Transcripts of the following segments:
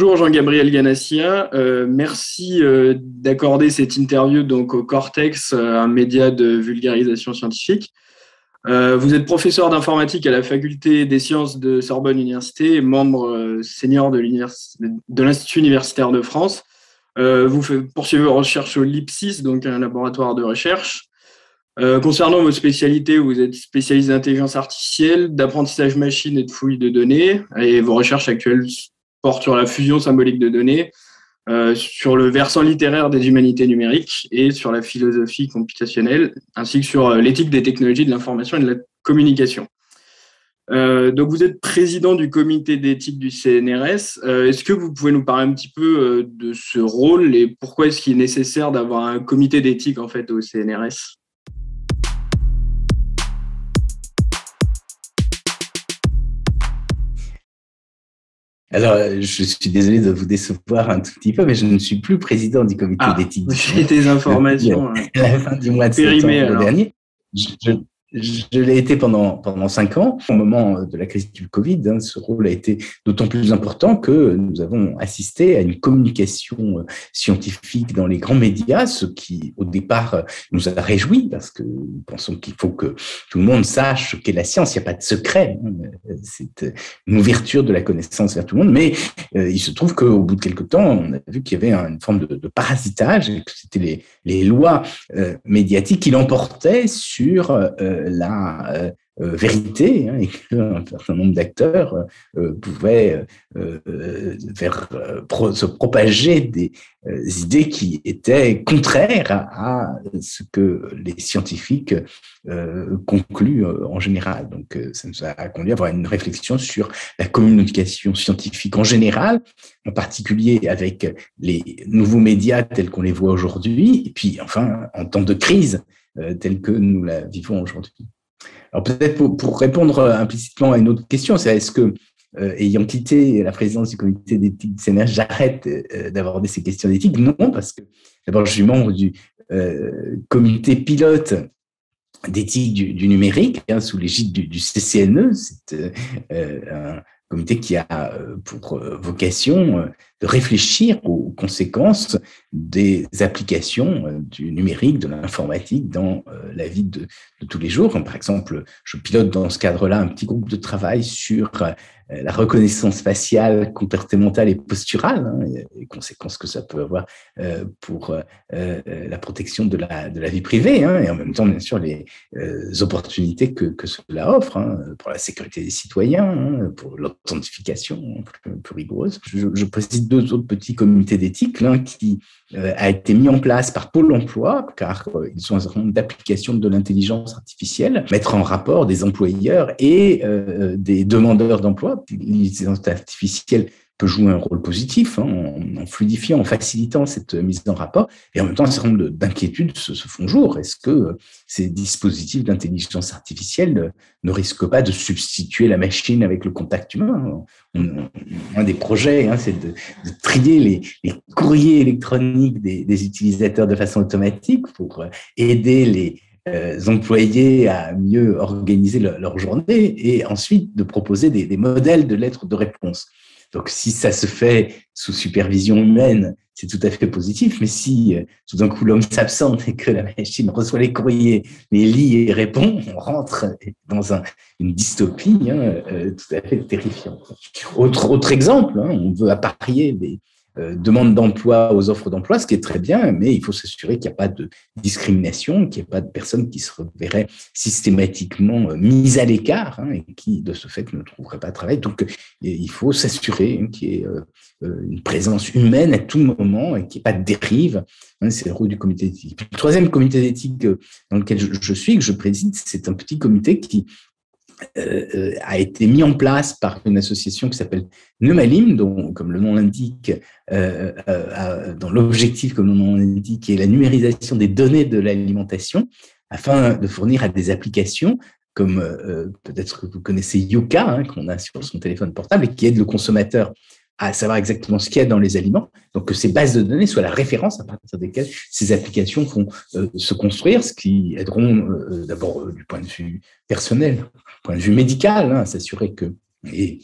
Bonjour Jean-Gabriel Ganassia, merci d'accorder cette interview donc au Cortex, un média de vulgarisation scientifique. Vous êtes professeur d'informatique à la faculté des sciences de Sorbonne Université et membre senior de l'Institut universitaire de France. Poursuivez vos recherches au LIPSIS, donc un laboratoire de recherche. Concernant vos spécialités, vous êtes spécialiste d'intelligence artificielle, d'apprentissage machine et de fouille de données, et vos recherches actuelles portent sur la fusion symbolique de données, sur le versant littéraire des humanités numériques et sur la philosophie computationnelle, ainsi que sur l'éthique des technologies de l'information et de la communication. Donc, vous êtes président du comité d'éthique du CNRS. Est-ce que vous pouvez nous parler un petit peu de ce rôle et pourquoi est-ce qu'il est nécessaire d'avoir un comité d'éthique en fait au CNRS ? Alors, je suis désolé de vous décevoir un tout petit peu, mais je ne suis plus président du comité d'éthique. J'ai des informations à la fin du mois de septembre dernier. Je l'ai été pendant 5 ans. Au moment de la crise du Covid, ce rôle a été d'autant plus important que nous avons assisté à une communication scientifique dans les grands médias, ce qui, au départ, nous a réjouis parce que nous pensons qu'il faut que tout le monde sache ce qu'est la science. Il n'y a pas de secret. C'est une ouverture de la connaissance vers tout le monde. Mais il se trouve qu'au bout de quelques temps, on a vu qu'il y avait une forme de parasitage et que c'était les lois médiatiques qui l'emportaient sur la vérité, et qu'un certain nombre d'acteurs pouvaient se propager des idées qui étaient contraires à ce que les scientifiques concluent en général. Donc, ça nous a conduit à avoir une réflexion sur la communication scientifique en général, en particulier avec les nouveaux médias tels qu'on les voit aujourd'hui, et puis enfin en temps de crise telle que nous la vivons aujourd'hui. Alors peut-être pour répondre implicitement à une autre question, c'est est-ce que, ayant quitté la présidence du comité d'éthique du CNRS, j'arrête d'aborder ces questions d'éthique? Non, parce que d'abord je suis membre du comité pilote d'éthique du numérique, sous l'égide du CCNE. C'est un comité qui a pour vocation de réfléchir aux conséquences des applications du numérique, de l'informatique dans la vie de tous les jours. Par exemple, je pilote dans ce cadre-là un petit groupe de travail sur la reconnaissance faciale, comportementale et posturale, les conséquences que ça peut avoir pour la protection de la vie privée, et en même temps, bien sûr, les opportunités que cela offre pour la sécurité des citoyens, pour l'authentification plus rigoureuse. Je préside 2 autres petits comités d'éthique, l'un qui a été mis en place par Pôle emploi, car ils ont un certain nombre d'applications de l'intelligence artificielle, mettre en rapport des employeurs et des demandeurs d'emploi. L'intelligence artificielle peut jouer un rôle positif en fluidifiant, en facilitant cette mise en rapport. Et en même temps, un certain nombre d'inquiétudes se font jour. Est-ce que ces dispositifs d'intelligence artificielle ne risquent pas de substituer la machine avec le contact humain? Un des projets, c'est de trier les courriers électroniques des utilisateurs de façon automatique pour aider les employés à mieux organiser leur journée et ensuite de proposer des modèles de lettres de réponse. Donc, si ça se fait sous supervision humaine, c'est tout à fait positif. Mais si tout d'un coup l'homme s'absente et que la machine reçoit les courriers, les lit et répond, on rentre dans une dystopie tout à fait terrifiante. Autre exemple, on veut apparier des demande d'emploi aux offres d'emploi, ce qui est très bien, mais il faut s'assurer qu'il n'y a pas de discrimination, qu'il n'y ait pas de personnes qui se verraient systématiquement mises à l'écart et qui, de ce fait, ne trouveraient pas de travail. Donc, il faut s'assurer qu'il y ait une présence humaine à tout moment et qu'il n'y ait pas de dérive. C'est le rôle du comité d'éthique. Puis, le 3e comité d'éthique dans lequel je suis, que je préside, c'est un petit comité qui a été mis en place par une association qui s'appelle Neumalim, dont, comme le nom l'indique, dans l'objectif, comme le nom l'indique, est la numérisation des données de l'alimentation, afin de fournir à des applications comme peut-être que vous connaissez Yuka, qu'on a sur son téléphone portable, et qui aide le consommateur à savoir exactement ce qu'il y a dans les aliments, donc que ces bases de données soient la référence à partir desquelles ces applications vont se construire, ce qui aideront d'abord du point de vue personnel, du point de vue médical, à s'assurer que, et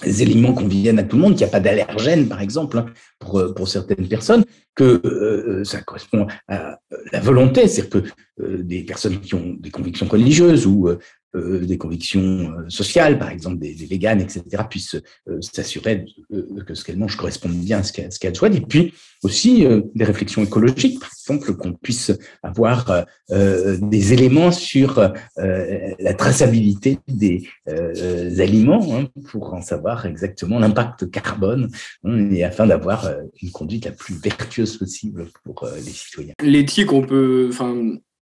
éléments conviennent à tout le monde, qu'il n'y a pas d'allergène, par exemple, hein, pour certaines personnes, que ça correspond à la volonté, c'est-à-dire que des personnes qui ont des convictions religieuses ou des convictions sociales, par exemple des véganes, etc., puissent s'assurer que ce qu'elles mangent corresponde bien à ce qu'elles souhaitent. Et puis aussi des réflexions écologiques, par exemple, qu'on puisse avoir des éléments sur la traçabilité des aliments, hein, pour en savoir exactement l'impact carbone, hein, et afin d'avoir une conduite la plus vertueuse possible pour les citoyens. L'éthique,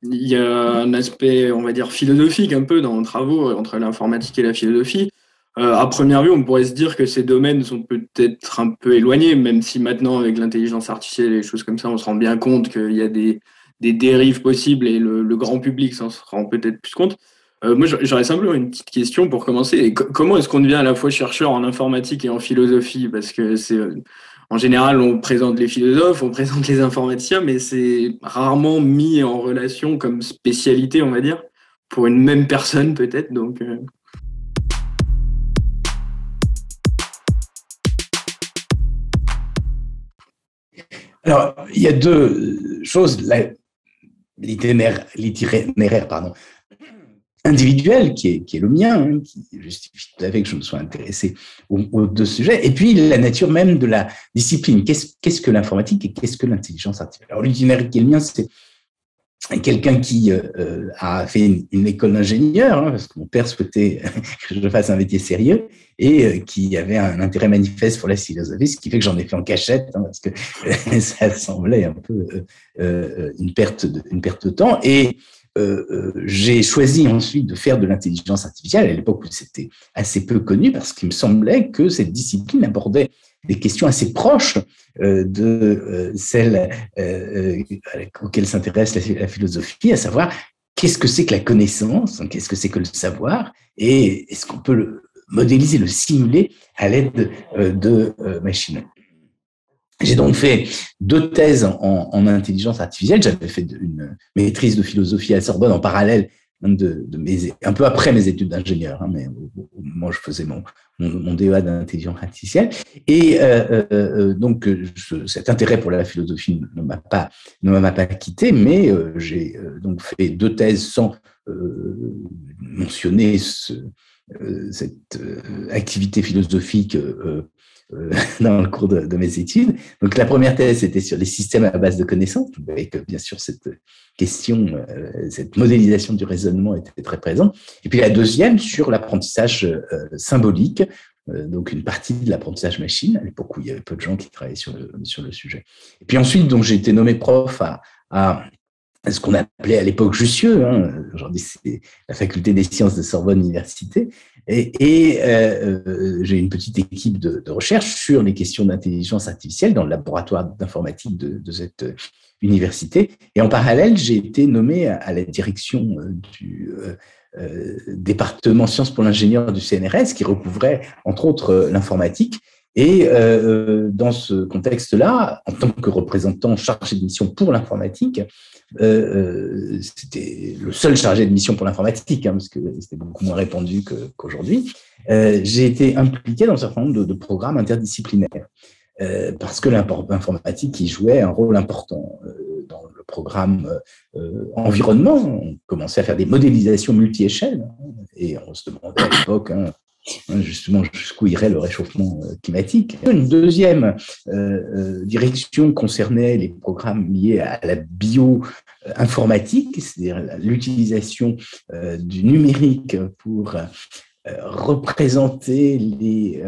il y a un aspect, on va dire, philosophique un peu dans nos travaux entre l'informatique et la philosophie. À première vue, on pourrait se dire que ces domaines sont peut-être un peu éloignés, même si maintenant, avec l'intelligence artificielle et les choses comme ça, on se rend bien compte qu'il y a des dérives possibles et le grand public s'en rend peut-être plus compte. Moi, j'aurais simplement une petite question pour commencer. Comment est-ce qu'on devient à la fois chercheur en informatique et en philosophie? Parce que en général, on présente les philosophes, on présente les informaticiens, mais c'est rarement mis en relation comme spécialité, on va dire, pour une même personne peut-être. Donc, Alors, il y a deux choses. L'itinéraire, individuel qui est le mien, hein, qui justifie tout à fait que je me sois intéressé aux deux sujets, et puis la nature même de la discipline. Qu'est-ce que l'informatique et qu'est-ce que l'intelligence artificielle? Alors, l'itinéraire qui est le mien, c'est quelqu'un qui a fait une école d'ingénieur, hein, parce que mon père souhaitait que je fasse un métier sérieux, et qui avait un intérêt manifeste pour la philosophie, ce qui fait que j'en ai fait en cachette, hein, parce que ça semblait un peu une perte de temps. Et j'ai choisi ensuite de faire de l'intelligence artificielle à l'époque où c'était assez peu connu, parce qu'il me semblait que cette discipline abordait des questions assez proches de celles auxquelles s'intéresse la philosophie, à savoir qu'est-ce que c'est que la connaissance, qu'est-ce que c'est que le savoir, et est-ce qu'on peut le modéliser, le simuler à l'aide de machines. J'ai donc fait 2 thèses en intelligence artificielle. J'avais fait une maîtrise de philosophie à la Sorbonne en parallèle un peu après mes études d'ingénieur, hein, mais moi je faisais mon DEA d'intelligence artificielle. Et donc cet intérêt pour la philosophie ne m'a pas quitté, mais j'ai donc fait 2 thèses sans mentionner cette activité philosophique dans le cours de mes études. Donc, la première thèse, c'était sur les systèmes à base de connaissances. Vous voyez que, bien sûr, cette question, cette modélisation du raisonnement était très présente. Et puis, la deuxième, sur l'apprentissage symbolique, donc une partie de l'apprentissage machine, à l'époque où il y avait peu de gens qui travaillaient sur le sujet. Et puis ensuite, donc, j'ai été nommé prof à ce qu'on appelait à l'époque Jussieu, hein, aujourd'hui c'est la faculté des sciences de Sorbonne Université, et j'ai une petite équipe de recherche sur les questions d'intelligence artificielle dans le laboratoire d'informatique de cette université. Et en parallèle, j'ai été nommé à la direction du département sciences pour l'ingénieur du CNRS, qui recouvrait entre autres l'informatique. Et dans ce contexte-là, en tant que représentant chargé de mission pour l'informatique, c'était le seul chargé de mission pour l'informatique, hein, parce que c'était beaucoup moins répandu qu'aujourd'hui, j'ai été impliqué dans un certain nombre de programmes interdisciplinaires, parce que l'informatique y jouait un rôle important dans le programme environnement. On commençait à faire des modélisations multi-échelles, hein, et on se demandait à l'époque, hein, justement jusqu'où irait le réchauffement climatique. Une deuxième direction concernait les programmes liés à la bioinformatique, c'est-à-dire l'utilisation du numérique pour représenter les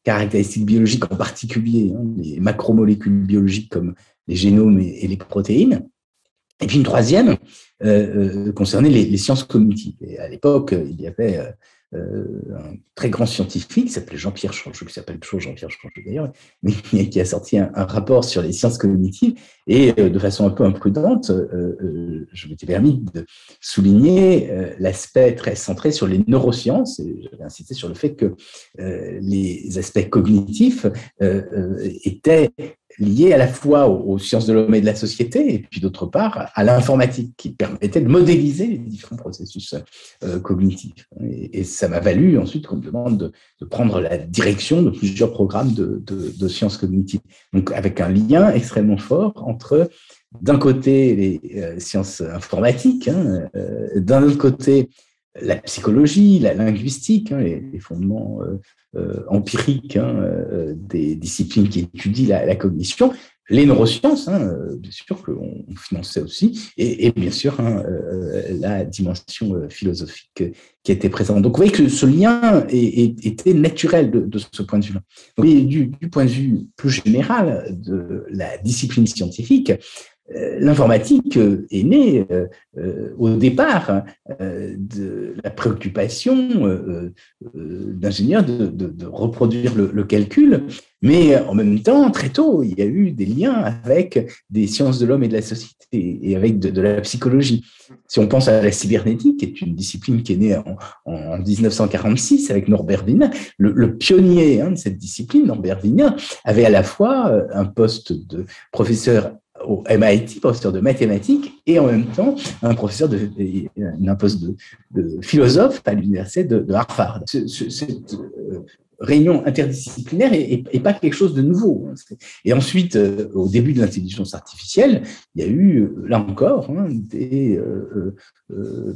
caractéristiques biologiques, en particulier les macromolécules biologiques comme les génomes et les protéines. Et puis une troisième concernait les sciences cognitives. Et à l'époque, il y avait un très grand scientifique qui s'appelait Jean-Pierre Changeux, qui s'appelle toujours Jean-Pierre Changeux d'ailleurs, mais qui a sorti un rapport sur les sciences cognitives, et de façon un peu imprudente, je m'étais permis de souligner l'aspect très centré sur les neurosciences, et j'avais insisté sur le fait que les aspects cognitifs étaient lié à la fois aux sciences de l'homme et de la société, et puis d'autre part à l'informatique, qui permettait de modéliser les différents processus cognitifs. Et ça m'a valu ensuite qu'on me demande de prendre la direction de plusieurs programmes de sciences cognitives. Donc avec un lien extrêmement fort entre, d'un côté, les sciences informatiques, d'un autre côté, la psychologie, la linguistique, les fondements empiriques des disciplines qui étudient la cognition, les neurosciences, bien sûr qu'on finançait aussi, et bien sûr la dimension philosophique qui était présente. Donc vous voyez que ce lien était naturel de ce point de vue-là. Du point de vue plus général de la discipline scientifique, l'informatique est née au départ de la préoccupation d'ingénieurs de reproduire le calcul, mais en même temps, très tôt, il y a eu des liens avec des sciences de l'homme et de la société et avec de la psychologie. Si on pense à la cybernétique, qui est une discipline qui est née en 1946 avec Norbert Wiener, le pionnier de cette discipline, Norbert Wiener, avait à la fois un poste de professeur au MIT, professeur de mathématiques, et en même temps un poste de philosophe à l'université de Harvard. Cette réunion interdisciplinaire est pas quelque chose de nouveau. Et ensuite, au début de l'intelligence artificielle, il y a eu, là encore, des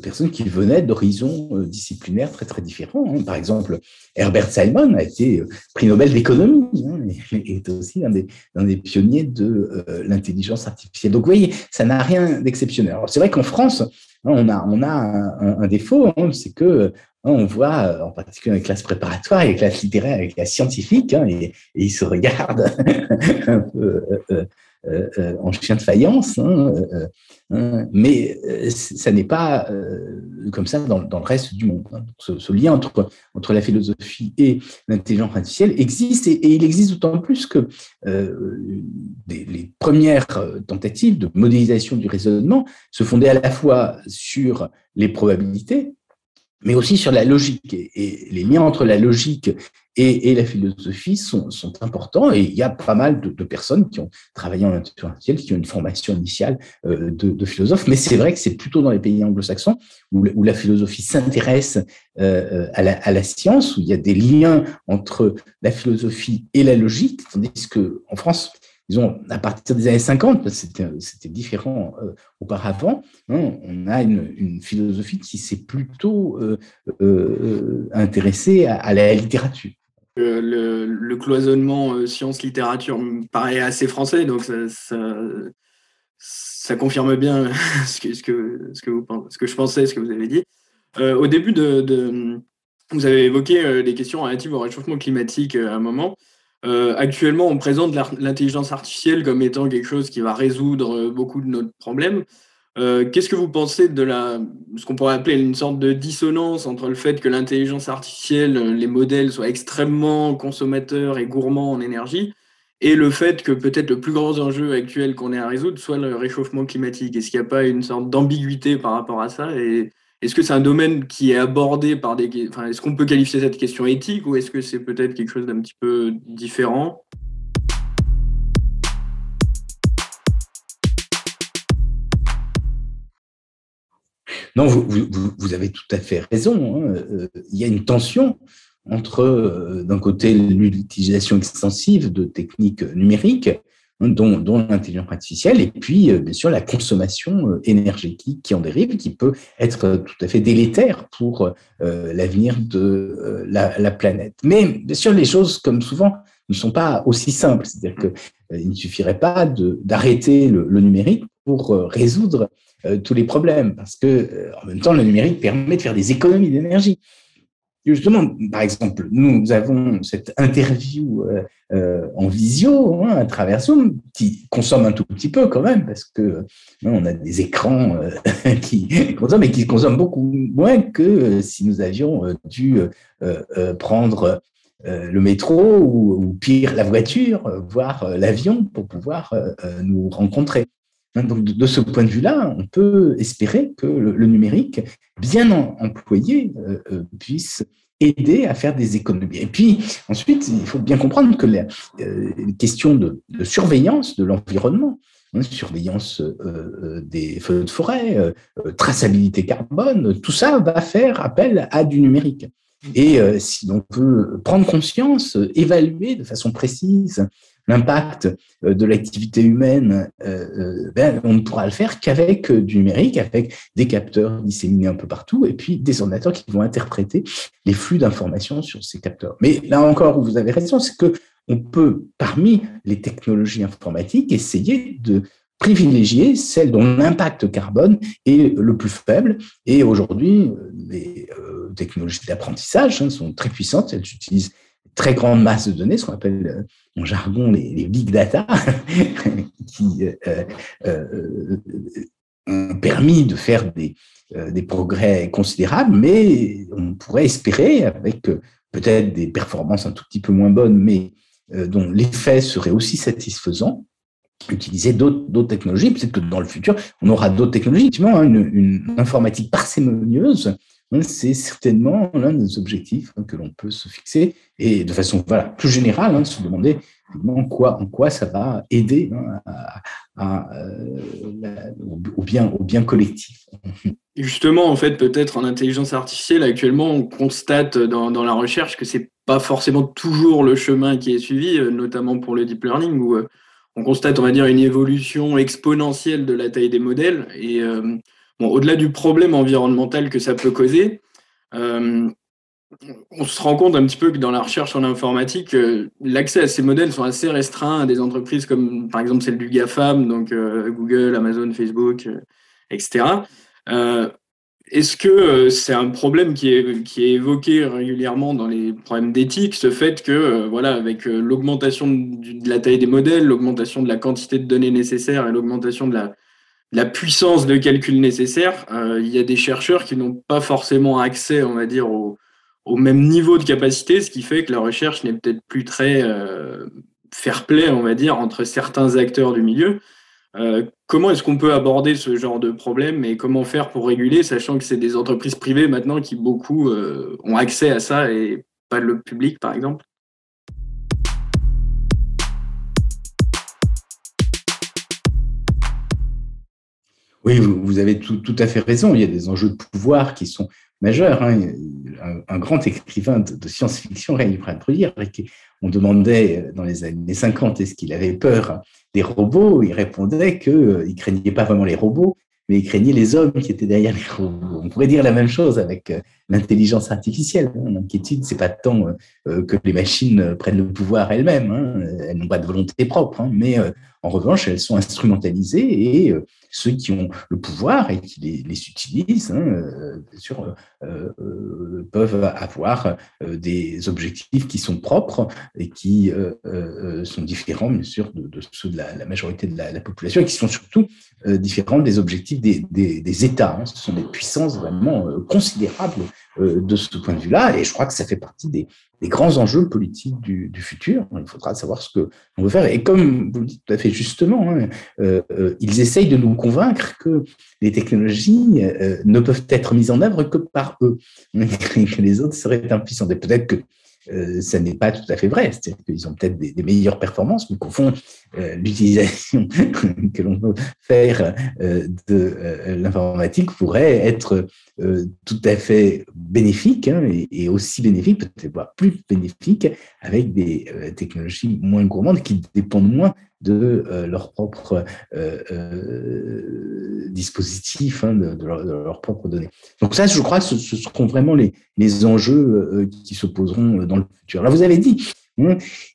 personnes qui venaient d'horizons disciplinaires très, très différents. Par exemple, Herbert Simon a été prix Nobel d'économie, et est aussi l'un des pionniers de l'intelligence artificielle. Donc, vous voyez, ça n'a rien d'exceptionnel. Alors, c'est vrai qu'en France, on a un défaut, c'est que on voit, en particulier dans les classes préparatoires et les classes littéraires et les classes scientifiques, et ils se regardent un peu en chien de faïence, mais ça n'est pas comme ça dans le reste du monde. Ce lien entre la philosophie et l'intelligence artificielle existe, et il existe d'autant plus que les premières tentatives de modélisation du raisonnement se fondaient à la fois sur les probabilités, mais aussi sur la logique. Et les liens entre la logique et la philosophie sont importants. Et il y a pas mal de personnes qui ont travaillé en intelligence artificielle, qui ont une formation initiale de philosophe. Mais c'est vrai que c'est plutôt dans les pays anglo-saxons où la philosophie s'intéresse à la science, où il y a des liens entre la philosophie et la logique, tandis qu'en France, disons, à partir des années 50, c'était différent auparavant, on a une philosophie qui s'est plutôt intéressée à la littérature. Le cloisonnement science-littérature me paraît assez français, donc ça confirme bien ce que je pensais, ce que vous avez dit. Au début vous avez évoqué les questions relatives au réchauffement climatique à un moment. Actuellement, on présente l'intelligence artificielle comme étant quelque chose qui va résoudre beaucoup de nos problèmes. Qu'est-ce que vous pensez de ce qu'on pourrait appeler une sorte de dissonance entre le fait que l'intelligence artificielle, les modèles soient extrêmement consommateurs et gourmands en énergie, et le fait que peut-être le plus grand enjeu actuel qu'on ait à résoudre soit le réchauffement climatique? Est-ce qu'il n'y a pas une sorte d'ambiguïté par rapport à ça? Et est-ce que c'est un domaine qui est abordé par est-ce qu'on peut qualifier cette question éthique, ou est-ce que c'est peut-être quelque chose d'un petit peu différent? Non, vous avez tout à fait raison. Il y a une tension entre, d'un côté, l'utilisation extensive de techniques numériques, dont l'intelligence artificielle, et puis, bien sûr, la consommation énergétique qui en dérive, qui peut être tout à fait délétère pour l'avenir de la planète. Mais, bien sûr, les choses, comme souvent, ne sont pas aussi simples. C'est-à-dire qu'il ne suffirait pas d'arrêter le numérique pour résoudre tous les problèmes, parce que en même temps, le numérique permet de faire des économies d'énergie. Justement, par exemple, nous avons cette interview en visio à travers Zoom qui consomme un tout petit peu quand même, parce que on a des écrans qui consomment, mais qui consomment beaucoup moins que si nous avions dû prendre le métro ou pire la voiture, voire l'avion pour pouvoir nous rencontrer. Donc, de ce point de vue-là, on peut espérer que le numérique, bien employé, puisse aider à faire des économies. Et puis, ensuite, il faut bien comprendre que les questions de surveillance de l'environnement, surveillance des feux de forêt, traçabilité carbone, tout ça va faire appel à du numérique. Et si l'on veut prendre conscience, évaluer de façon précise l'impact de l'activité humaine, on ne pourra le faire qu'avec du numérique, avec des capteurs disséminés un peu partout, et puis des ordinateurs qui vont interpréter les flux d'informations sur ces capteurs. Mais là encore, où vous avez raison, c'est que on peut, parmi les technologies informatiques, essayer de privilégier celles dont l'impact carbone est le plus faible. Et aujourd'hui, les technologies d'apprentissage sont très puissantes. Elles utilisent très grande masse de données, ce qu'on appelle en jargon les big data, qui ont permis de faire des progrès considérables, mais on pourrait espérer, avec peut-être des performances un tout petit peu moins bonnes, mais dont l'effet serait aussi satisfaisant, utiliser d'autres technologies. Peut-être que dans le futur, on aura d'autres technologies. Effectivement, une informatique parcimonieuse, c'est certainement l'un des objectifs que l'on peut se fixer et de façon plus générale, se demander en quoi ça va aider au bien collectif. Justement, en fait, peut-être en intelligence artificielle, actuellement, on constate dans la recherche que c'est pas forcément toujours le chemin qui est suivi, notamment pour le deep learning, où on constate, on va dire, une évolution exponentielle de la taille des modèles. Et au-delà du problème environnemental que ça peut causer, on se rend compte un petit peu que dans la recherche en informatique, l'accès à ces modèles sont assez restreints à des entreprises comme, par exemple, celle du GAFAM, donc Google, Amazon, Facebook, etc. Est-ce que c'est un problème qui est évoqué régulièrement dans les problèmes d'éthique, ce fait que, avec l'augmentation de la taille des modèles, l'augmentation de la quantité de données nécessaires et l'augmentation de la puissance de calcul nécessaire, il y a des chercheurs qui n'ont pas forcément accès, on va dire, au même niveau de capacité, ce qui fait que la recherche n'est peut-être plus très fair-play, on va dire, entre certains acteurs du milieu. Comment est-ce qu'on peut aborder ce genre de problème et comment faire pour réguler, sachant que c'est des entreprises privées maintenant qui beaucoup ont accès à ça et pas le public, par exemple? Oui, vous avez tout à fait raison. Il y a des enjeux de pouvoir qui sont majeurs. Un grand écrivain de science-fiction, Ray Bradbury, on demandait dans les années 50 est-ce qu'il avait peur des robots. Il répondait qu'il ne craignait pas vraiment les robots, mais il craignait les hommes qui étaient derrière les robots. On pourrait dire la même chose avec l'intelligence artificielle. L'inquiétude, ce n'est pas tant que les machines prennent le pouvoir elles-mêmes. Elles n'ont pas de volonté propre, mais en revanche, elles sont instrumentalisées et ceux qui ont le pouvoir et qui les utilisent, bien sûr, peuvent avoir des objectifs qui sont propres et qui sont différents, bien sûr, de ceux de la majorité de la population et qui sont surtout différents des objectifs des États. Ce sont des puissances vraiment considérables de ce point de vue-là, et je crois que ça fait partie des grands enjeux politiques du futur. Il faudra savoir ce qu'on veut faire. Et comme vous le dites tout à fait justement, ils essayent de nous convaincre que les technologies ne peuvent être mises en œuvre que par eux, et que les autres seraient impuissants. Et peut-être que ça n'est pas tout à fait vrai, c'est-à-dire qu'ils ont peut-être des meilleures performances, mais qu'au fond, l'utilisation que l'on peut faire de l'informatique pourrait être tout à fait bénéfique, et aussi bénéfique, peut-être voire plus bénéfique, avec des technologies moins gourmandes qui dépendent moins de leurs propres dispositifs, de leurs propres données. Donc ça, je crois que ce seront vraiment les enjeux qui se poseront dans le futur. Alors, vous avez dit,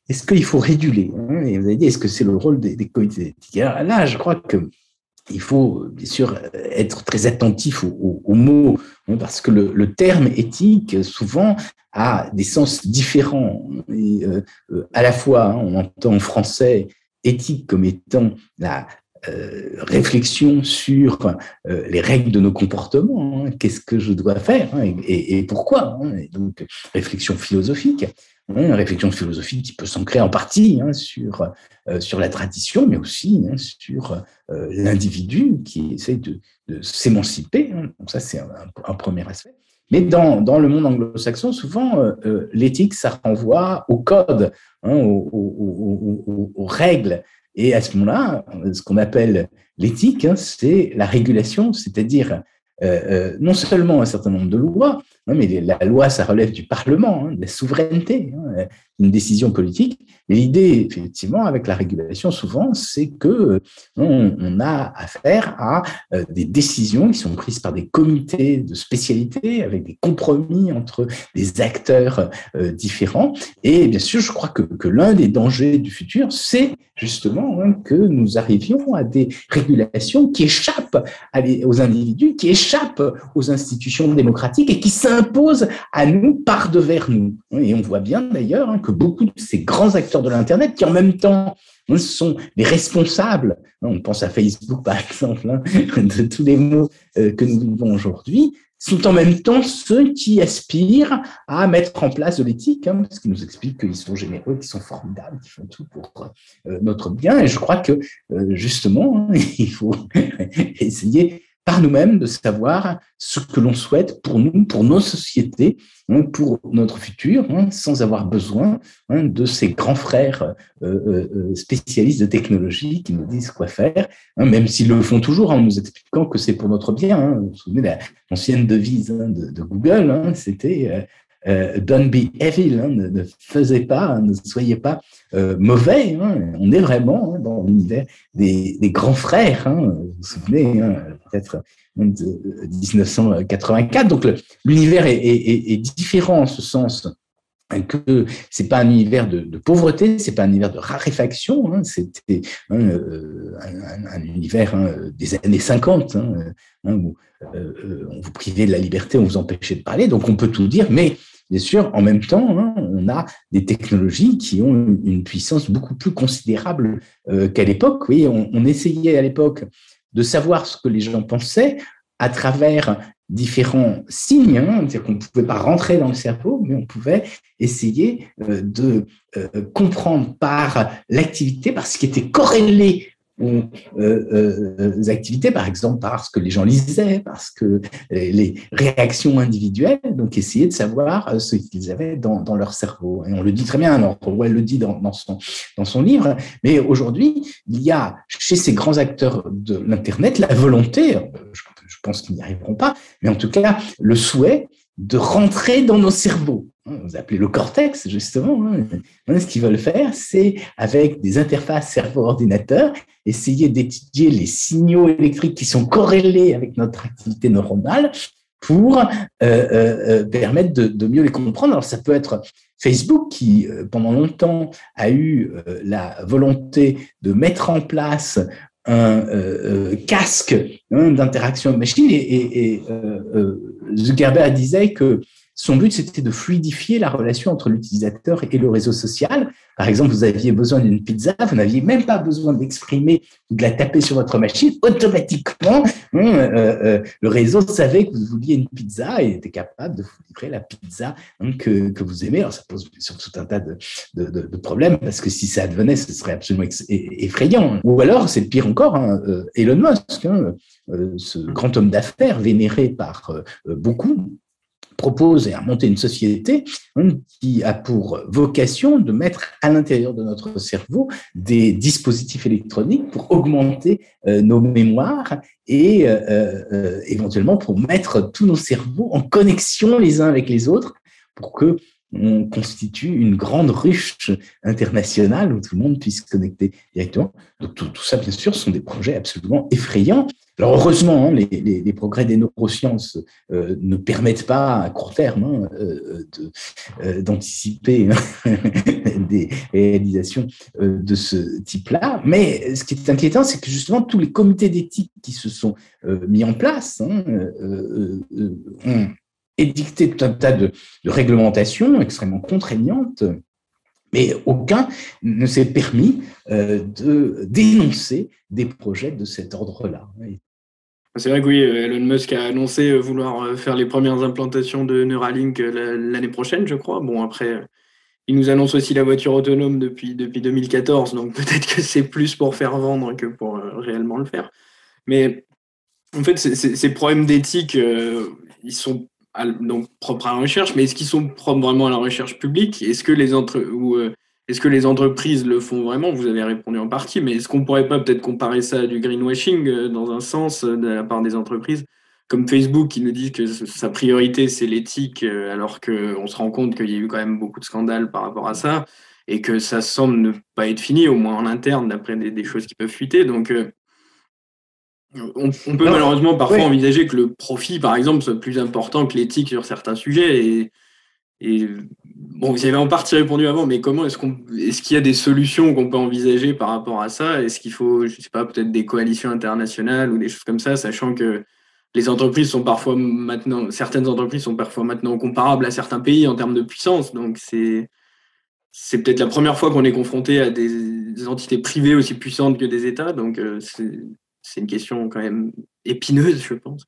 est-ce qu'il faut réguler, et vous avez dit, est-ce que c'est le rôle des comités d'éthique? Alors là, je crois qu'il faut bien sûr être très attentif aux mots, parce que le terme éthique, souvent, a des sens différents. Et, à la fois, on entend en français éthique comme étant la réflexion sur les règles de nos comportements, qu'est-ce que je dois faire et pourquoi, et donc réflexion philosophique, une réflexion philosophique qui peut s'ancrer en partie sur la tradition, mais aussi sur l'individu qui essaie de s'émanciper. Donc ça, c'est un premier aspect. Mais dans le monde anglo-saxon, souvent, l'éthique, ça renvoie au code, aux règles. Et à ce moment-là, ce qu'on appelle l'éthique, c'est la régulation, c'est-à-dire non seulement un certain nombre de lois, mais la loi, ça relève du Parlement, de la souveraineté, une décision politique. Mais l'idée, effectivement, avec la régulation, souvent, c'est que on a affaire à des décisions qui sont prises par des comités de spécialité avec des compromis entre des acteurs différents. Et bien sûr, je crois que l'un des dangers du futur, c'est justement que nous arrivions à des régulations qui échappent aux individus, qui échappent aux institutions démocratiques et qui s'imposent à nous par devers nous. Et on voit bien d'ailleurs que beaucoup de ces grands acteurs de l'Internet, qui en même temps sont les responsables, on pense à Facebook par exemple, de tous les maux que nous vivons aujourd'hui, sont en même temps ceux qui aspirent à mettre en place de l'éthique, parce qu'ils nous expliquent qu'ils sont généreux, qu'ils sont formidables, qu'ils font tout pour notre bien. Et je crois que justement, il faut essayer par nous-mêmes de savoir ce que l'on souhaite pour nous, pour nos sociétés, pour notre futur, sans avoir besoin de ces grands frères spécialistes de technologie qui nous disent quoi faire, même s'ils le font toujours en nous expliquant que c'est pour notre bien. Vous vous souvenez de l'ancienne devise de Google, c'était don't be evil, ne faisez pas, ne soyez pas mauvais. On est vraiment dans l'univers des grands frères. Vous vous souvenez, peut-être de 1984. Donc l'univers est différent en ce sens que c'est pas un univers de pauvreté, c'est pas un univers de raréfaction, c'était un univers des années 50, où on vous privait de la liberté, on vous empêchait de parler, donc on peut tout dire, mais bien sûr, en même temps, on a des technologies qui ont une puissance beaucoup plus considérable qu'à l'époque. Oui, on essayait à l'époque de savoir ce que les gens pensaient à travers différents signes, c'est-à-dire qu'on ne pouvait pas rentrer dans le cerveau, mais on pouvait essayer de comprendre par l'activité, par ce qui était corrélé aux activités, par exemple parce que les gens lisaient, parce que les réactions individuelles, donc essayer de savoir ce qu'ils avaient dans leur cerveau. Et on le dit très bien, alors Orwell le dit dans son livre, mais aujourd'hui, il y a chez ces grands acteurs de l'Internet la volonté, je pense qu'ils n'y arriveront pas, mais en tout cas le souhait de rentrer dans nos cerveaux. Vous appelez le cortex, justement. Ce qu'ils veulent faire, c'est, avec des interfaces cerveau-ordinateur, essayer d'étudier les signaux électriques qui sont corrélés avec notre activité neuronale pour permettre de mieux les comprendre. Alors, ça peut être Facebook qui, pendant longtemps, a eu la volonté de mettre en place un casque d'interaction machine et Zuckerberg disait que son but, c'était de fluidifier la relation entre l'utilisateur et le réseau social. Par exemple, vous aviez besoin d'une pizza, vous n'aviez même pas besoin d'exprimer ou de la taper sur votre machine. Automatiquement, le réseau savait que vous vouliez une pizza et était capable de vous livrer la pizza que vous aimez. Alors, ça pose sur tout un tas de problèmes, parce que si ça advenait, ce serait absolument effrayant. Ou alors, c'est pire encore, Elon Musk, ce grand homme d'affaires vénéré par beaucoup, propose et a monté une société qui a pour vocation de mettre à l'intérieur de notre cerveau des dispositifs électroniques pour augmenter nos mémoires et éventuellement pour mettre tous nos cerveaux en connexion les uns avec les autres pour que on constitue une grande ruche internationale où tout le monde puisse se connecter directement. Donc tout ça, bien sûr, sont des projets absolument effrayants. Alors heureusement, les progrès des neurosciences ne permettent pas à court terme d'anticiper des réalisations de ce type-là. Mais ce qui est inquiétant, c'est que justement tous les comités d'éthique qui se sont mis en place ont édicté tout un tas de réglementations extrêmement contraignantes, mais aucun ne s'est permis de dénoncer des projets de cet ordre-là. C'est vrai que oui, Elon Musk a annoncé vouloir faire les premières implantations de Neuralink l'année prochaine, je crois. Bon, après, il nous annonce aussi la voiture autonome depuis 2014, donc peut-être que c'est plus pour faire vendre que pour réellement le faire. Mais en fait, ces problèmes d'éthique, ils sont donc propres à la recherche, mais est-ce qu'ils sont propres vraiment à la recherche publique? Est-ce que est-ce que les entreprises le font vraiment? Vous avez répondu en partie, mais est-ce qu'on pourrait pas peut-être comparer ça à du greenwashing dans un sens de la part des entreprises, comme Facebook qui nous dit que sa priorité c'est l'éthique, alors qu'on se rend compte qu'il y a eu quand même beaucoup de scandales par rapport à ça et que ça semble ne pas être fini, au moins en interne, d'après des choses qui peuvent fuiter. Donc, on peut malheureusement parfois envisager que le profit, par exemple, soit plus important que l'éthique sur certains sujets. Et bon, vous avez en partie répondu avant, mais comment est-ce qu'il y a des solutions qu'on peut envisager par rapport à ça? Est-ce qu'il faut, je sais pas, peut-être des coalitions internationales ou des choses comme ça, sachant que les entreprises sont parfois maintenant, certaines entreprises sont parfois maintenant comparables à certains pays en termes de puissance. Donc c'est peut-être la première fois qu'on est confronté à des entités privées aussi puissantes que des États. Donc c'est une question quand même épineuse, je pense.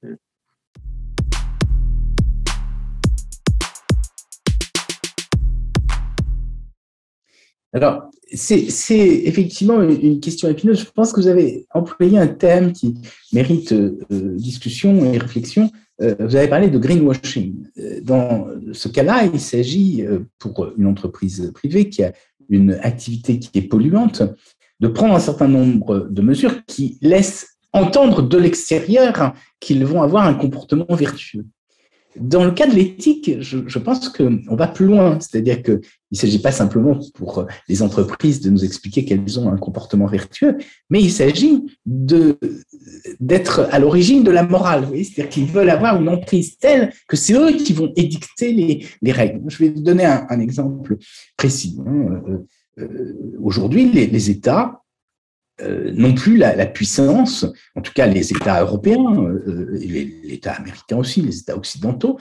Alors, c'est effectivement une question épineuse. Je pense que vous avez employé un thème qui mérite discussion et réflexion. Vous avez parlé de greenwashing. Dans ce cas-là, il s'agit, pour une entreprise privée qui a une activité qui est polluante, de prendre un certain nombre de mesures qui laissent entendre de l'extérieur qu'ils vont avoir un comportement vertueux. Dans le cas de l'éthique, je pense qu'on va plus loin, c'est-à-dire qu'il ne s'agit pas simplement pour les entreprises de nous expliquer qu'elles ont un comportement vertueux, mais il s'agit d'être à l'origine de la morale, c'est-à-dire qu'ils veulent avoir une emprise telle que c'est eux qui vont édicter les règles. Je vais vous donner un exemple précis. Aujourd'hui, les États non plus la puissance, en tout cas les États européens, et l'État américain aussi, les États occidentaux,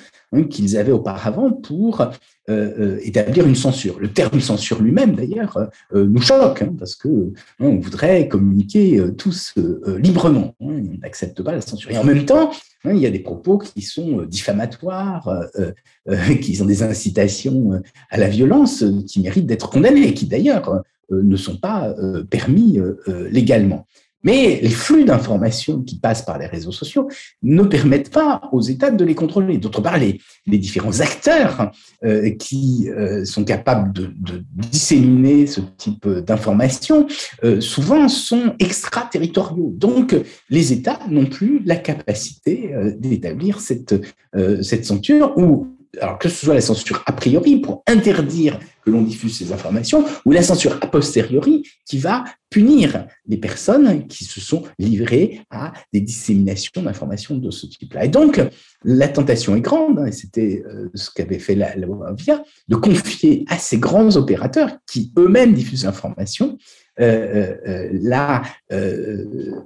qu'ils avaient auparavant pour établir une censure. Le terme censure lui-même, d'ailleurs, nous choque, parce que on voudrait communiquer tous librement. On n'accepte pas la censure. Et en même temps, il y a des propos qui sont diffamatoires, qui ont des incitations à la violence, qui méritent d'être condamnés, qui d'ailleurs ne sont pas permis légalement. Mais les flux d'informations qui passent par les réseaux sociaux ne permettent pas aux États de les contrôler. D'autre part, les différents acteurs qui sont capables de disséminer ce type d'informations souvent sont extraterritoriaux. Donc, les États n'ont plus la capacité d'établir cette censure ou alors que ce soit la censure a priori pour interdire que l'on diffuse ces informations ou la censure a posteriori qui va punir les personnes qui se sont livrées à des disséminations d'informations de ce type-là. Et donc, la tentation est grande, et c'était ce qu'avait fait la loi Avia, de confier à ces grands opérateurs qui eux-mêmes diffusent l'information la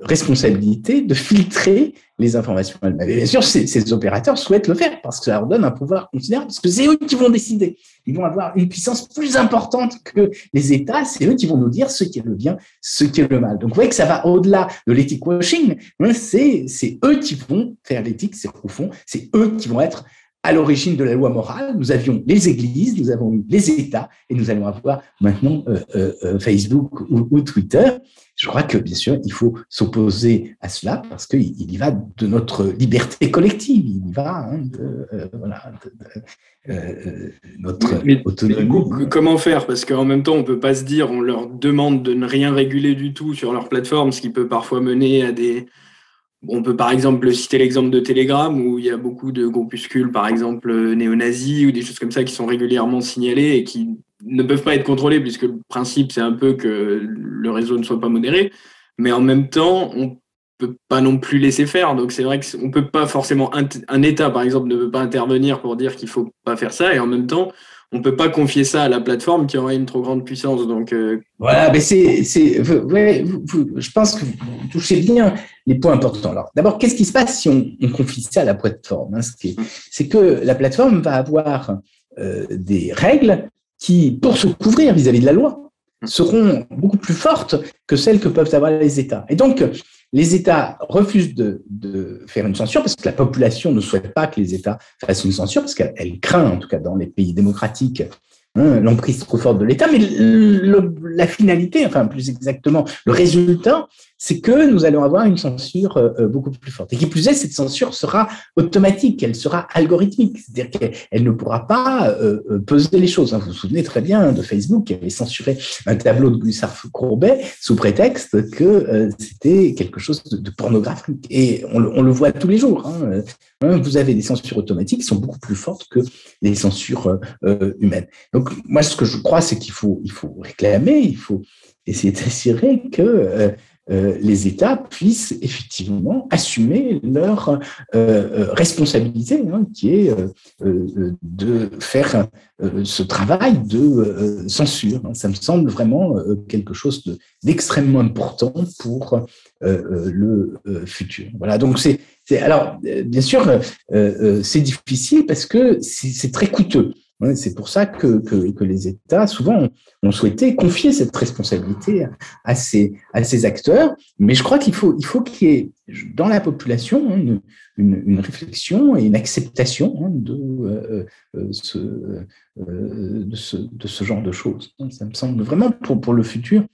responsabilité de filtrer les informations elles-mêmes. Et bien sûr, ces opérateurs souhaitent le faire parce que ça leur donne un pouvoir considérable, parce que c'est eux qui vont décider. Ils vont avoir une puissance plus importante que les États, c'est eux qui vont nous dire ce qui est le bien, ce qui est le mal. Donc, vous voyez que ça va au-delà de l'éthique washing, c'est eux qui vont faire l'éthique, c'est au fond, c'est eux qui vont être à l'origine de la loi morale. Nous avions les églises, nous avons eu les États, et nous allons avoir maintenant Facebook ou Twitter. Je crois que, bien sûr, il faut s'opposer à cela parce qu'il y va de notre liberté collective, il y va notre autonomie. Mais du coup, comment faire? Parce qu'en même temps, on ne peut pas se dire, on leur demande de ne rien réguler du tout sur leur plateforme, ce qui peut parfois mener à des... On peut par exemple citer l'exemple de Telegram où il y a beaucoup de groupuscules, par exemple néo-nazis ou des choses comme ça qui sont régulièrement signalées et qui ne peuvent pas être contrôlées puisque le principe c'est un peu que le réseau ne soit pas modéré. Mais en même temps, on peut pas non plus laisser faire. Donc c'est vrai qu'on peut pas forcément un État par exemple ne peut pas intervenir pour dire qu'il faut pas faire ça et en même temps on peut pas confier ça à la plateforme qui aurait une trop grande puissance. Donc voilà, mais je pense que vous touchez bien les points importants. Alors, d'abord, qu'est-ce qui se passe si on confie ça à la plateforme, c'est que la plateforme va avoir des règles qui, pour se couvrir vis-à-vis de la loi, seront beaucoup plus fortes que celles que peuvent avoir les États. Et donc, les États refusent de faire une censure parce que la population ne souhaite pas que les États fassent une censure parce qu'elle craint, en tout cas dans les pays démocratiques, l'emprise trop forte de l'État. Mais la finalité, enfin plus exactement, le résultat, c'est que nous allons avoir une censure beaucoup plus forte. Et qui plus est, cette censure sera automatique, elle sera algorithmique, c'est-à-dire qu'elle ne pourra pas peser les choses. Vous vous souvenez très bien de Facebook qui avait censuré un tableau de Gustave Courbet sous prétexte que c'était quelque chose de pornographique. Et on le voit tous les jours. Vous avez des censures automatiques qui sont beaucoup plus fortes que les censures humaines. Donc, moi, ce que je crois, c'est qu'il faut réclamer, il faut essayer d'assurer que les États puissent effectivement assumer leur responsabilité, qui est de faire ce travail de censure. Ça me semble vraiment quelque chose d'extrêmement important pour le futur. Voilà, donc alors, bien sûr, c'est difficile parce que c'est très coûteux. C'est pour ça que les États, souvent, ont souhaité confier cette responsabilité à ces acteurs. Mais je crois qu'il faut qu'il y ait dans la population une réflexion et une acceptation de ce genre de choses. Ça me semble vraiment pour le futur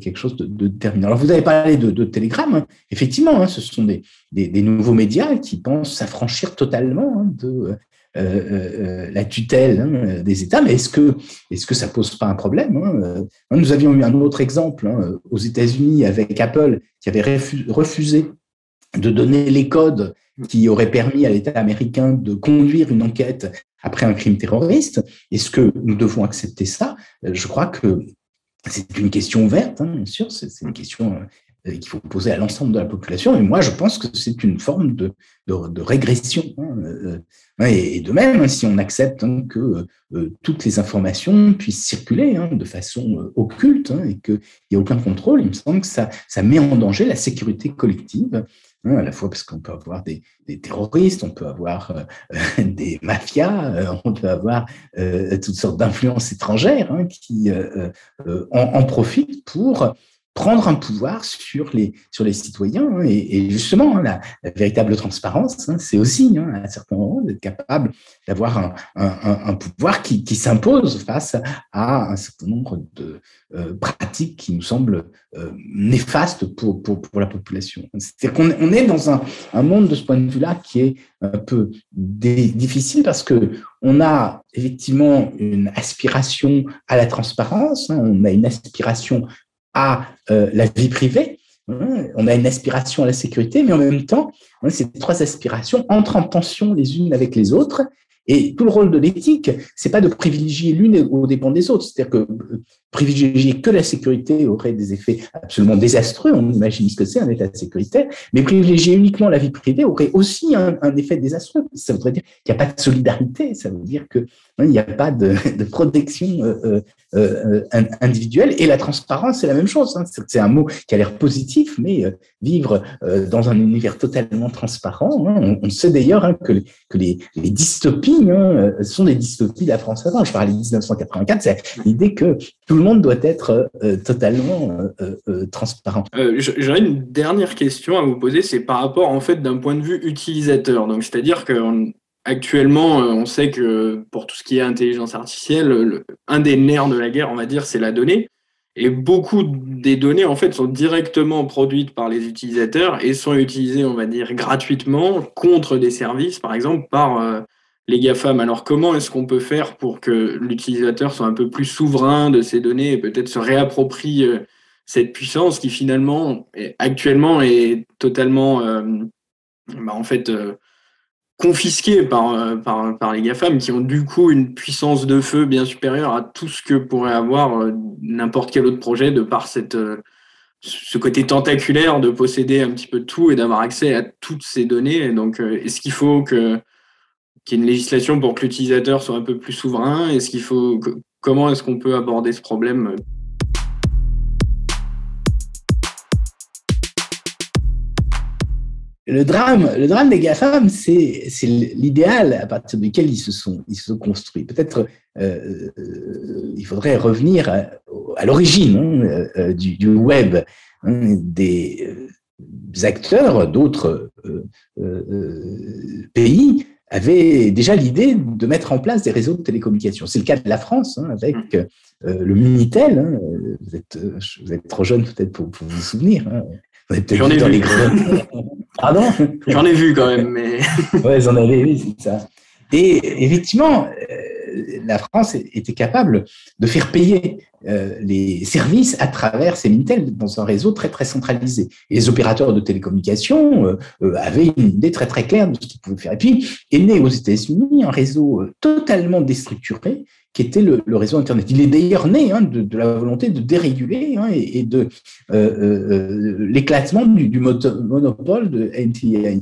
quelque chose de déterminant. Alors, vous avez parlé de Telegram. Effectivement, ce sont des nouveaux médias qui pensent s'affranchir totalement de la tutelle des États, mais est-ce que ça pose pas un problème? Nous avions eu un autre exemple aux États-Unis avec Apple qui avait refusé de donner les codes qui auraient permis à l'État américain de conduire une enquête après un crime terroriste. Est-ce que nous devons accepter ça? Je crois que c'est une question ouverte, bien sûr, c'est une question qu'il faut poser à l'ensemble de la population. Et moi, je pense que c'est une forme de régression. Et de même, si on accepte que toutes les informations puissent circuler de façon occulte et qu'il n'y a aucun contrôle, il me semble que ça met en danger la sécurité collective, à la fois parce qu'on peut avoir des terroristes, on peut avoir des mafias, on peut avoir toutes sortes d'influences étrangères qui en profitent pour prendre un pouvoir sur les citoyens. Et justement, la véritable transparence, c'est aussi, à un certain moment, d'être capable d'avoir un pouvoir qui s'impose face à un certain nombre de pratiques qui nous semblent néfastes pour la population. C'est-à-dire qu'on est dans un monde de ce point de vue-là qui est un peu difficile parce que on a effectivement une aspiration à la transparence, on a une aspiration à la vie privée, on a une aspiration à la sécurité, mais en même temps, ces trois aspirations entrent en tension les unes avec les autres. Et tout le rôle de l'éthique, c'est pas de privilégier l'une aux dépens des autres. C'est-à-dire que privilégier que la sécurité aurait des effets absolument désastreux. On imagine ce que c'est un état sécuritaire, mais privilégier uniquement la vie privée aurait aussi un effet désastreux. Ça voudrait dire qu'il n'y a pas de solidarité. Ça veut dire que il n'y a pas de protection individuelle. Et la transparence, c'est la même chose. C'est un mot qui a l'air positif, mais vivre dans un univers totalement transparent. On sait d'ailleurs que les dystopies sont des dystopies de la France avant. Je parlais de 1984, c'est l'idée que tout le monde doit être totalement transparent. J'aurais une dernière question à vous poser, c'est par rapport en fait d'un point de vue utilisateur. Donc, c'est-à-dire qu'actuellement, on sait que pour tout ce qui est intelligence artificielle, un des nerfs de la guerre, on va dire, c'est la donnée. Et beaucoup des données, en fait, sont directement produites par les utilisateurs et sont utilisées, on va dire, gratuitement contre des services, par exemple, par les GAFAM. Alors, comment est-ce qu'on peut faire pour que l'utilisateur soit un peu plus souverain de ces données et peut-être se réapproprie cette puissance qui, finalement, actuellement, est totalement, en fait, confisquée par les GAFAM qui ont du coup une puissance de feu bien supérieure à tout ce que pourrait avoir n'importe quel autre projet de par ce côté tentaculaire de posséder un petit peu de tout et d'avoir accès à toutes ces données. Et donc, est-ce qu'il faut qu'il y ait une législation pour que l'utilisateur soit un peu plus souverain? Comment est-ce qu'on peut aborder ce problème? Le drame des GAFAM, c'est l'idéal à partir duquel ils se sont construits. Peut-être il faudrait revenir à l'origine du web, des acteurs d'autres pays avaient déjà l'idée de mettre en place des réseaux de télécommunications. C'est le cas de la France avec le Minitel. Vous êtes trop jeune peut-être pour vous souvenir. On est peut-être dans les greniers. Pardon? J'en ai vu quand même, mais. Ouais, j'en avais vu, c'est ça. Et effectivement, la France était capable de faire payer les services à travers ces Minitel dans un réseau très, très centralisé. Et les opérateurs de télécommunications avaient une idée très, très claire de ce qu'ils pouvaient faire. Et puis, est né aux États-Unis un réseau totalement déstructuré qui était le réseau Internet. Il est d'ailleurs né de la volonté de déréguler et de l'éclatement du monopole de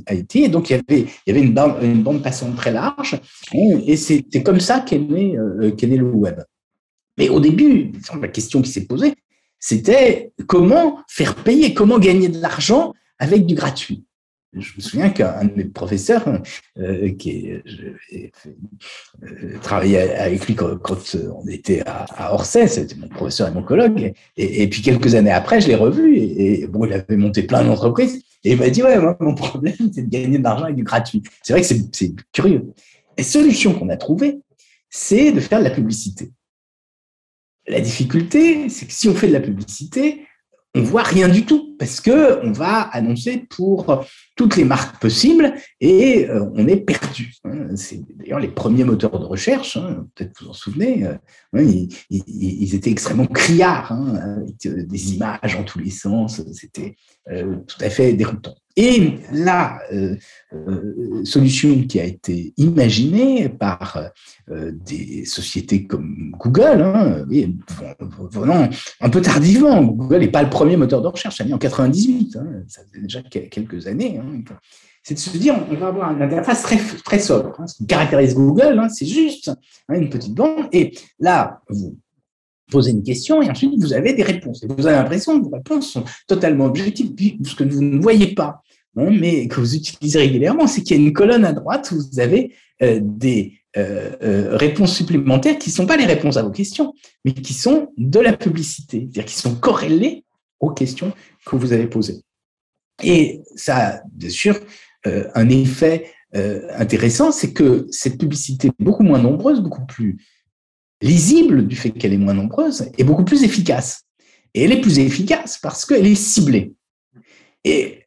AT&T. Et donc, il y avait une bande passante très large. Et c'est comme ça qu'est né le web. Mais au début, la question qui s'est posée, c'était comment faire payer, comment gagner de l'argent avec du gratuit. Je me souviens qu'un de mes professeurs, travaillait avec lui quand on était à Orsay, c'était mon professeur et mon colloque, et puis quelques années après, je l'ai revu, et bon, il avait monté plein d'entreprises, et il m'a dit, ouais, moi, mon problème, c'est de gagner de l'argent avec du gratuit. C'est vrai que c'est curieux. La solution qu'on a trouvée, c'est de faire de la publicité. La difficulté, c'est que si on fait de la publicité, on voit rien du tout parce que on va annoncer pour toutes les marques possibles et on est perdu. C'est d'ailleurs les premiers moteurs de recherche, peut-être vous en souvenez, ils étaient extrêmement criards, avec des images en tous les sens. C'était tout à fait déroutant. Et la solution qui a été imaginée par des sociétés comme Google, venant un peu tardivement. Google n'est pas le premier moteur de recherche, ça a mis en 98, ça fait déjà quelques années. C'est de se dire, on va avoir une interface très, très sobre. Ce qui caractérise Google, c'est juste une petite bande. Et là, vous posez une question et ensuite vous avez des réponses. Et vous avez l'impression que vos réponses sont totalement objectives. Puis, ce que vous ne voyez pas, mais que vous utilisez régulièrement, c'est qu'il y a une colonne à droite où vous avez des réponses supplémentaires qui ne sont pas les réponses à vos questions, mais qui sont de la publicité, c'est-à-dire qui sont corrélées aux questions que vous avez posées. Et ça a, bien sûr, un effet intéressant, c'est que cette publicité est beaucoup moins nombreuse, beaucoup plus lisible du fait qu'elle est moins nombreuse, est beaucoup plus efficace. Et elle est plus efficace parce qu'elle est ciblée. Et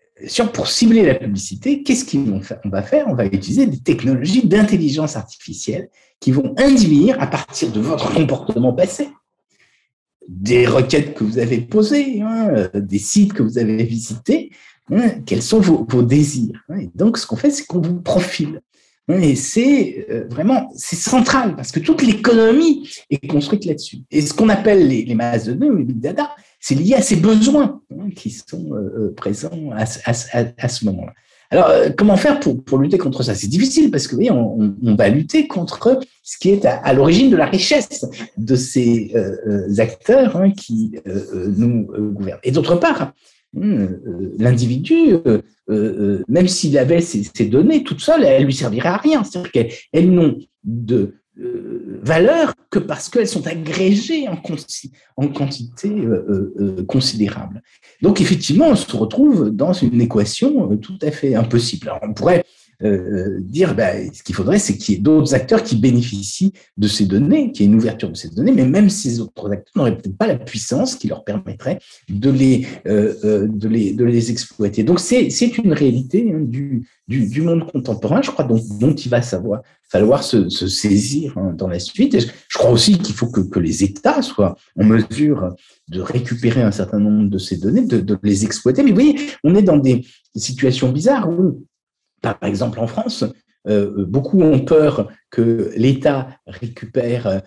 pour cibler la publicité, qu'est-ce qu'on va faire? On va utiliser des technologies d'intelligence artificielle qui vont induire, à partir de votre comportement passé, des requêtes que vous avez posées, des sites que vous avez visités, quels sont vos désirs. Et donc, ce qu'on fait, c'est qu'on vous profile. Et c'est vraiment, c'est central parce que toute l'économie est construite là-dessus. Et ce qu'on appelle les masses de données ou les big data, c'est lié à ces besoins qui sont présents à ce moment-là. Alors, comment faire pour lutter contre ça? C'est difficile parce que, vous voyez, on va lutter contre ce qui est à l'origine de la richesse de ces acteurs qui nous gouvernent. Et d'autre part, l'individu, même s'il avait ces données toutes seules, elles lui serviraient à rien. C'est-à-dire qu'elles n'ont de valeur que parce qu'elles sont agrégées en quantité considérable. Donc, effectivement, on se retrouve dans une équation tout à fait impossible. Alors, on pourrait dire ce qu'il faudrait, c'est qu'il y ait d'autres acteurs qui bénéficient de ces données, qu'il y ait une ouverture de ces données, mais même ces autres acteurs n'auraient peut-être pas la puissance qui leur permettrait de les exploiter. Donc, c'est une réalité du monde contemporain, je crois, dont il va falloir se saisir dans la suite. Et je crois aussi qu'il faut que les États soient en mesure de récupérer un certain nombre de ces données, de les exploiter. Mais vous voyez, on est dans des situations bizarres où, par exemple, en France, beaucoup ont peur que l'État récupère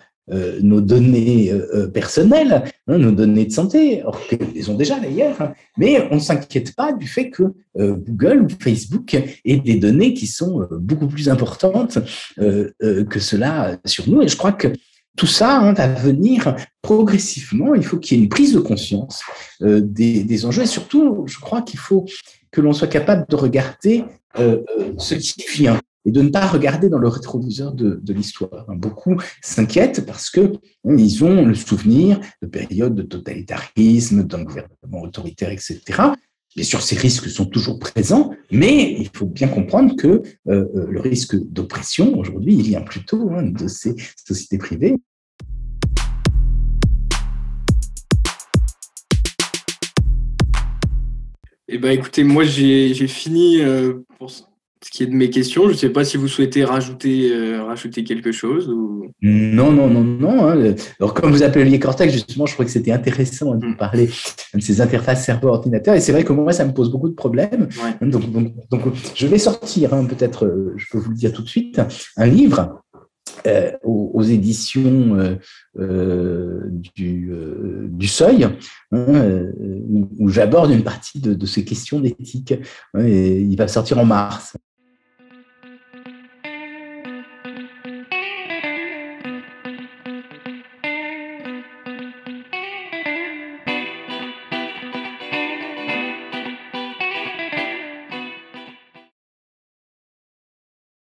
nos données personnelles, nos données de santé, or qu'ils les ont déjà d'ailleurs, mais on ne s'inquiète pas du fait que Google ou Facebook aient des données qui sont beaucoup plus importantes que cela sur nous. Et je crois que tout ça va venir progressivement. Il faut qu'il y ait une prise de conscience des enjeux. Et surtout, je crois qu'il faut que l'on soit capable de regarder ce qui vient et de ne pas regarder dans le rétroviseur de l'histoire. Beaucoup s'inquiètent parce qu'ils ont le souvenir de périodes de totalitarisme, d'un gouvernement autoritaire, etc. Bien sûr, ces risques sont toujours présents, mais il faut bien comprendre que le risque d'oppression, aujourd'hui, il vient plutôt de ces sociétés privées. Eh ben, écoutez, moi, j'ai fini pour ce qui est de mes questions. Je ne sais pas si vous souhaitez rajouter quelque chose ou… Non, non, non, non, hein. Alors, comme vous appeliez Cortex, justement, je trouvais que c'était intéressant de parler de ces interfaces cerveau-ordinateur. Et c'est vrai que moi, ça me pose beaucoup de problèmes. Ouais. Donc, je vais sortir, hein, peut-être, je peux vous le dire tout de suite, un livre aux éditions du Seuil, hein, où j'aborde une partie de ces questions d'éthique. Hein, et il va sortir en mars.